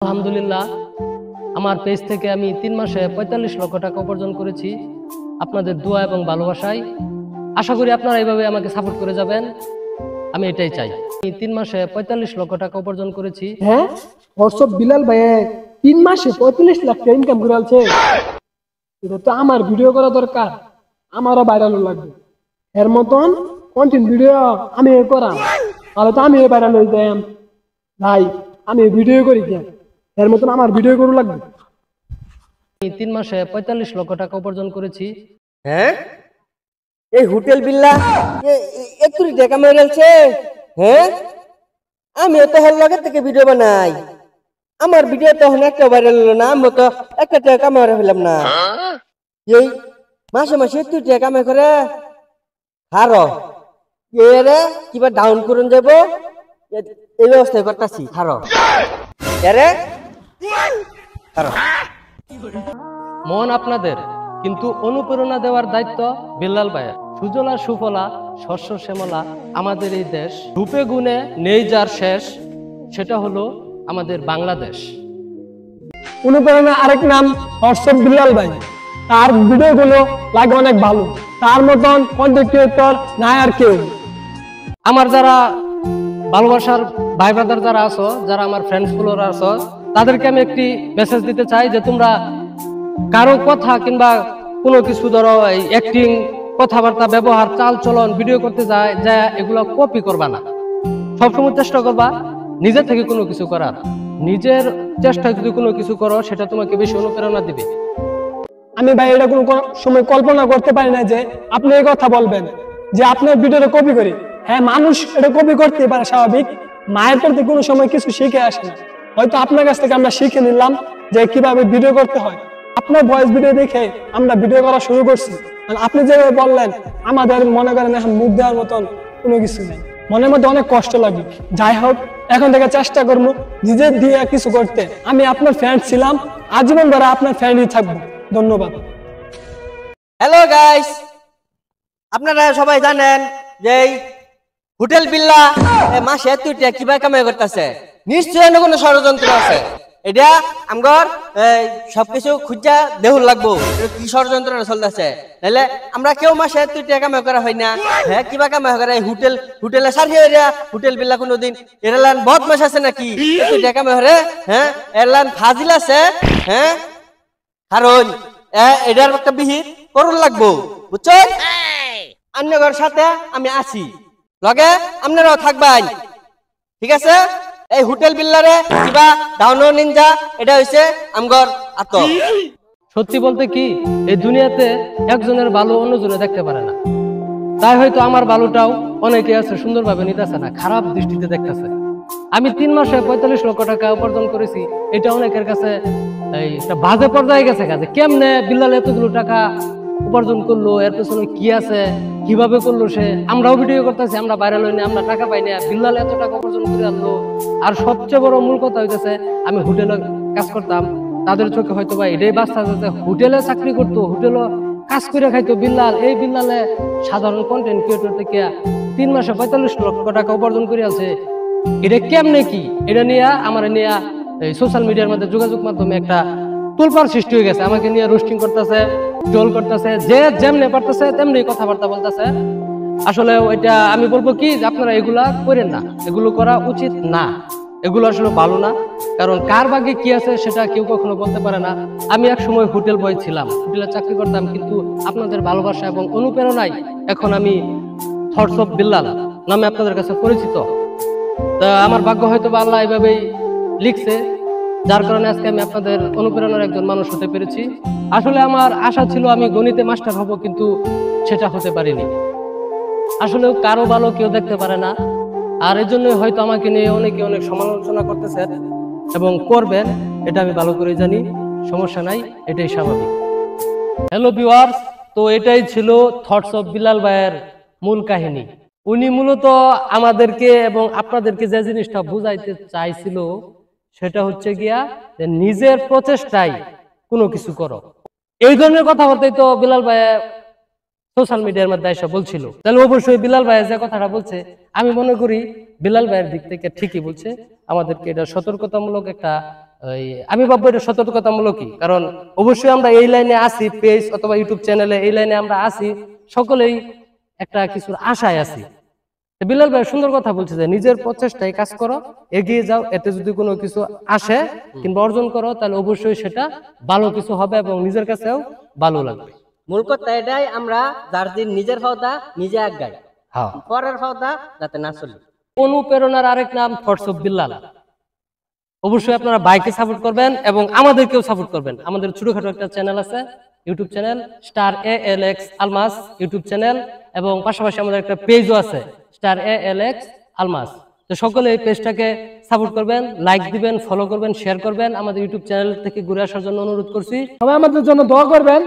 আলহামদুলিল্লাহ আমার পেজ থেকে আমি 3 মাসে 45 লক্ষ টাকা উপার্জন করেছি আপনাদের দোয়া এবং ভালোবাসায়। আশা করি আপনারা এইভাবে আমাকে সাপোর্ট করে যাবেন, আমি এটাই চাই। আমি 3 মাসে 45 লক্ষ টাকা উপার্জন করেছি। হ্যাঁ, হোয়াটসঅ্যাপ বিলাল ভাই 3 মাসে 45 লাখ টাকা ইনকাম করে আলছে। এটা তো আমার ভিডিও করা দরকার, আমারও ভাইরাল লাগবে। এর মতন কন্টেন্ট ভিডিও আমি করা, তাহলে তো আমি ভাইরাল হয়ে যাই। ভাই আমি ভিডিও করি কেন, এর মতন আমার ভিডিও করা লাগবে। আমি 3 মাসে 45 লক্ষ টাকা উপার্জন করেছি। হ্যাঁ, এই হোটেল বিল্লা একটু টাকা মেরেছে। হ্যাঁ, আমি তো হেল লাগে থেকে ভিডিও বানাই, আমার ভিডিও তখন একটা ভাইরাল হলো না, আমি তো একটা টাকা মেরে ফেলাম না। এই মাসে মাসে একটু টাকা কামাই করে হারো এরে কিবা ডাউন করুন যাব, এই ব্যবস্থা করতেছি। হারো এরে হারো মন আপনাদের, কিন্তু অনুপ্রেরণা দেওয়ার দায়িত্ব বিল্লাল ভাইয়ের। সুজলা সুফলা শস্য শ্যামলা আমাদের এই দেশ, রূপে গুণে নেই যার শেষ, সেটা হলো আমাদের বাংলাদেশ। অনুপ্রেরণা আরেক নাম হোয়াটসঅ্যাপ বিলাল ভাই, তার ভিডিও গুলো লাগে অনেক ভালো, তার মতন কন্টেন্ট ক্রিয়েটর নাই আর কেউ। আমার যারা ভালোবাসার ভাই ব্রাদার যারা আছো, যারা আমার ফ্রেন্ডস গুলোর আছো, তাদেরকে আমি একটি মেসেজ দিতে চাই যে তোমরা কারো কথা কিংবা কোনো কিছু ধরো এই অ্যাক্টিং, কথাবার্তা, ব্যবহার, চাল চলন ভিডিও করতে যায় এগুলো কপি করবা না। সবসময় চেষ্টা করবা নিজে থেকে কোনো কিছু করার। নিজের চেষ্টায় যদি কোনো কিছু করো সেটা তোমাকে বেশি অনুপ্রেরণা দিবে। আমি ভাই এটা কোনো সময় কল্পনা করতে পারি না যে আপনি এই কথা বলবেন যে আপনার ভিডিওটা কপি করি। হ্যাঁ, মানুষ এটা কপি করতে পারে, স্বাভাবিক। মায়ের প্রতি কোনো সময় কিছু শিখে আসে না, হয়তো আপনার কাছ থেকে আমরা শিখে নিলাম যে কিভাবে ভিডিও করতে হয়। আপনার ভয়েস ভিডিও দেখে আমরা ভিডিও করা শুরু করছি। আপনি যেভাবে বললেন, আমাদের মনে করেন এখন মুখ দেওয়ার মতন কোনো কিছু নেই, মনের মধ্যে অনেক কষ্ট লাগে। যাই হোক, এখন থেকে চেষ্টা করবো নিজের দিয়ে কিছু করতে। আমি আপনার ফ্রেন্ড ছিলাম, আজীবন ধরে আপনার ফ্রেন্ডই থাকবো। ধন্যবাদ। হ্যালো গাইস, আপনারা সবাই জানেন যে হোটেল বিল্লা মাসে তুইটা কিভাবে কামাই করতেছে। নিশ্চয় কোনো ষড়যন্ত্র আছে। এটা আমগর সবকিছু খুঁজা দেহুল লাগবো কি ষড়যন্ত্র চলতেছে, নাহলে আমরা কেউ মাসে তুই টাকা কামাই করা হয় না। হ্যাঁ, কিবা কামাই করে হোটেলে সারিয়ে হোটেল বিল্লা কোনোদিন এরালান বদমাশ আছে নাকি তুই টাকা কামাই করে? হ্যাঁ, এরালান ফাজিল আছে। হ্যাঁ, কারণ এটার একটা বিহিত করুন লাগবো, বুঝছো? অন্যগর সাথে আমি আছি, লগে আপনারাও থাকবেন, ঠিক আছে? এই হোটেল বিল্লারে কিবা ডাউন নিনজা এটা হইছে আমগর আত। সত্যি বলতে কি, এই দুনিয়াতে একজনের ভালো অন্যজনে দেখতে পারে না। তাই হয়তো আমার ভালোটাও অনেকে আছে সুন্দরভাবে নিতেছে না, খারাপ দৃষ্টিতে দেখতেছে। আমি 3 মাসে 45 লক্ষ টাকা উপার্জন করেছি, এটা অনেকের কাছে এই একটা বাজে পর্যায়ে গেছে। কাজে কেমনে বিল্লাল এতগুলো টাকা উপার্জন করলো, এর পেছনে কি আছে, কিভাবে করলো সে? আমরাও ভিডিও করতেছি, আমরা ভাইরাল হইনি, আমরা টাকা পাই না, বিল্লাল এত টাকা উপার্জন করে আনলো। আর সবচেয়ে বড় মূল কথা হইতেছে, আমি হোটেলে কাজ করতাম, তাদের চোখে হয়তো বা এটাই বাস্তা যেতে হোটেলে চাকরি করতো, হোটেলে কাজ করে খাইতো বিল্লাল। এই বিল্লালে সাধারণ কন্টেন্ট ক্রিয়েটর থেকে 3 মাসে 45 লক্ষ টাকা উপার্জন করে আছে। এটা কেমনে কি? এটা নিয়ে আমার নিয়ে এই সোশ্যাল মিডিয়ার মধ্যে যোগাযোগ মাধ্যমে একটা তোলপাড় সৃষ্টি হয়ে গেছে। আমাকে নিয়ে রোস্টিং করতেছে, ট্রোল করতেছে, যে যেমনি পারতেছে তেমনি কথাবার্তা বলতেছে। আসলে ওইটা আমি বলবো কি, আপনারা এগুলা করেন না, এগুলো করা উচিত না, এগুলো আসলে ভালো না। কারণ কার ভাগ্যে কি আছে সেটা কেউ কখনো বলতে পারে না। আমি এক সময় হোটেল বয় ছিলাম, হোটেলে চাকরি করতাম, কিন্তু আপনাদের ভালোবাসা এবং অনুপ্রেরণায় এখন আমি থটস অফ বিল্লাল নামে আপনাদের কাছে পরিচিত। তা আমার ভাগ্য হয়তো বা আল্লাহ এভাবেই লিখছে, যার কারণে আজকে আমি আপনাদের অনুপ্রেরণার একজন মানুষ হতে পেরেছি। আসলে আমার আশা ছিল আমি গণিতে মাস্টার হব, কিন্তু সেটা হতে পারিনি। আসলে কারো ভালো কেউ দেখতে পারে না, আর এই জন্যই হয়তো আমাকে নিয়ে অনেকে অনেক সমালোচনা করতেছেন এবং করবেন, এটা আমি ভালো করে জানি। সমস্যা নাই, এটাই স্বাভাবিক। হ্যালো ভিউয়ার্স, তো এটাই ছিল থটস অফ বিল্লাল ভাইয়ের মূল কাহিনী। উনি মূলত আমাদেরকে এবং আপনাদেরকে যে জিনিসটা বুঝাইতে চাইছিল সেটা হচ্ছে গিয়া যে নিজের প্রচেষ্টায় কোনো কিছু করো। এই ধরনের কথাবার্তাই তো বিল্লাল ভাই সোশ্যাল মিডিয়ার মধ্যে এসে বলছিল। তাহলে অবশ্যই বিল্লাল ভাই যে কথাটা বলছে, আমি মনে করি বিল্লাল ভাইয়ের দিক থেকে ঠিকই বলছে। আমাদেরকে এটা সতর্কতামূলক একটা ওই আমি ভাববো এটা সতর্কতামূলকই, কারণ অবশ্যই আমরা এই লাইনে আসি, পেজ অথবা ইউটিউব চ্যানেলে এই লাইনে আমরা আসি, সকলেই একটা কিছুর আশায় আছি। তো বিলাল ভাই সুন্দর কথা বলছে যে নিজের প্রচেষ্টায় কাজ করো, এগিয়ে যাও, এতে যদি কোনো কিছু আসে কিংবা অর্জন করো তাহলে অবশ্যই সেটা ভালো কিছু হবে এবং নিজের কাছেও ভালো লাগবে। মূল কথা এটাই, আমরা যার দিন নিজের ফাওতা নিজে আগাই, হ্যাঁ, পরের ফাওতা যাতে না চলি। অনুপ্রেরণার আরেক নাম থটস অফ বিল্লাল। অবশ্যই আপনারা বাইকে সাপোর্ট করবেন এবং আমাদেরকেও সাপোর্ট করবেন। আমাদের ছোটখাটো একটা চ্যানেল আছে, YouTube channel star ALX Almas YouTube channel, এবং পাশাপাশি আমাদের একটা পেজও আছে স্টার ALX আলমাস। তো সকলে এই পেজটাকে সাপোর্ট করবেন, লাইক দিবেন, ফলো করবেন, শেয়ার করবেন। আমাদের ইউটিউব চ্যানেল থেকে ঘুরে আসার জন্য অনুরোধ করছি। সবাই আমাদের জন্য দোয়া করবেন।